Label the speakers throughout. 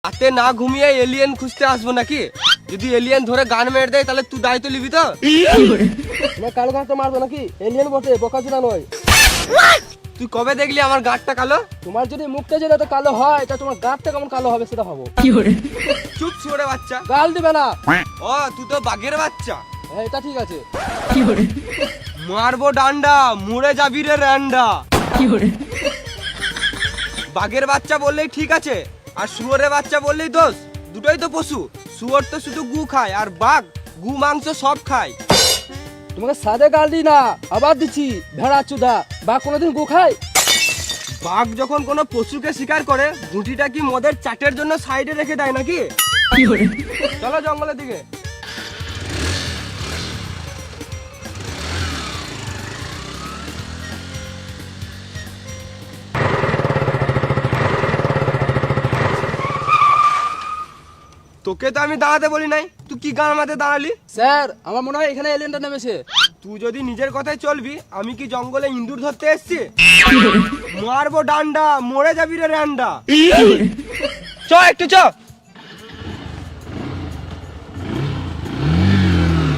Speaker 1: রাতে না ঘুমিয়ে এলিয়েন খুঁজতে আসবো নাকি? যদি এলিয়েন ধরে গান মেরে দেয় তাহলে তুই দায়িত্ব নিবি তো?
Speaker 2: কালো গাঁট মারবো নাকি? এলিয়েন বটে, বোকাচোদা নয়।
Speaker 1: তুই কবে দেখলি আমার গাঁটটা কালো?
Speaker 2: তোমার যদি মুখটা যদি এত কালো হয় তা তোমার গাঁটটা কেমন কালো হবে সেটা ভাবো।
Speaker 1: চুপ শুয়োরে বাচ্চা।
Speaker 2: গাল দিবে না।
Speaker 1: ও তুই তো বাঘের বাচ্চা।
Speaker 2: এটা ঠিক আছে।
Speaker 1: মারবো ডান্ডা, মরে যাবি রে র্যান্ডা। বাঘের বাচ্চা বললেই ঠিক আছে, আর শুয়োরের বাচ্চা বললেই দোষ। দুটোই তো পশু। শুয়োর তো শুধু গু খায়, আর বাঘ গু মাংস সব খায়।
Speaker 2: তোমাকে সাদে গাল দি না, আবার দিচ্ছি ভেড়া চুদা। বা কোনোদিন গু খায়?
Speaker 1: বাঘ যখন কোনো পশুকে শিকার করে, গুটিটা কি মদের চাটের জন্য সাইডে রেখে দেয় নাকি? চলো জঙ্গলের দিকে। তোকে তো আমি দাঁড়াতে বলি নাই, তুই কি গান মাঝে দাঁড়ালি?
Speaker 2: স্যার আমার মনে হয় এখানে এলিয়েনটা নেমেছে।
Speaker 1: তুই যদি নিজের কথায় চলবি, আমি কি জঙ্গলে ইঁদুর ধরতে এসছি? মারবো ডান্ডা, মরে যাবি রে র্যান্ডা। চ একটু চ।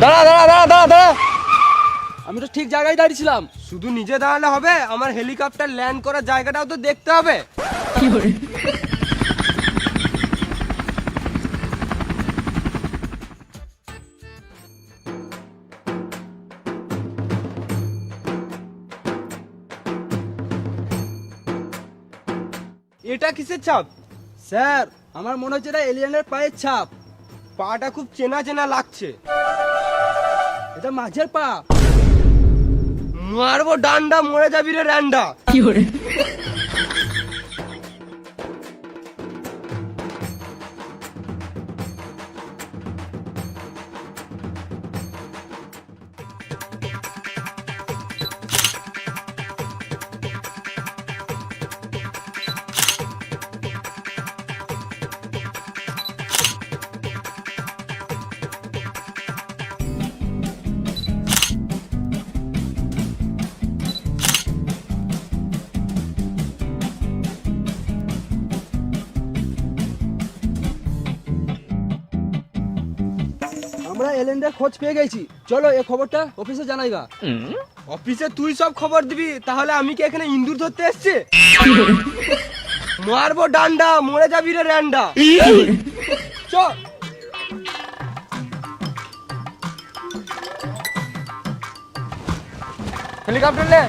Speaker 2: দাঁড়া দাঁড়া দাঁড়া দাঁড়া দাঁড়া, আমি তো ঠিক জায়গায় দাঁড়িয়েছিলাম।
Speaker 1: শুধু নিজে দাঁড়ালে হবে, আমার হেলিকপ্টার ল্যান্ড করার জায়গাটাও তো দেখতে হবে। এটা কিসের ছাপ?
Speaker 2: স্যার আমার মনে হচ্ছে এটা এলিয়েনের পায়ের ছাপ।
Speaker 1: পাটা খুব চেনা চেনা লাগছে।
Speaker 2: এটা মাঝের পা।
Speaker 1: মারবো ডান্ডা, মরে যাবি রে র্যান্ডা।
Speaker 2: আমরা এলিয়েনের খোঁজ পেয়ে গেছি, চলো এই খবরটা অফিসে জানাইগা।
Speaker 1: অফিসে তুই সব খবর দিবি, তাহলে আমি কি এখানে ইন্দুর ধরতে এসছি? মারবো ডান্ডা, মরে যাবি রে র্যান্ডা। চ। হেলিকপ্টার লে।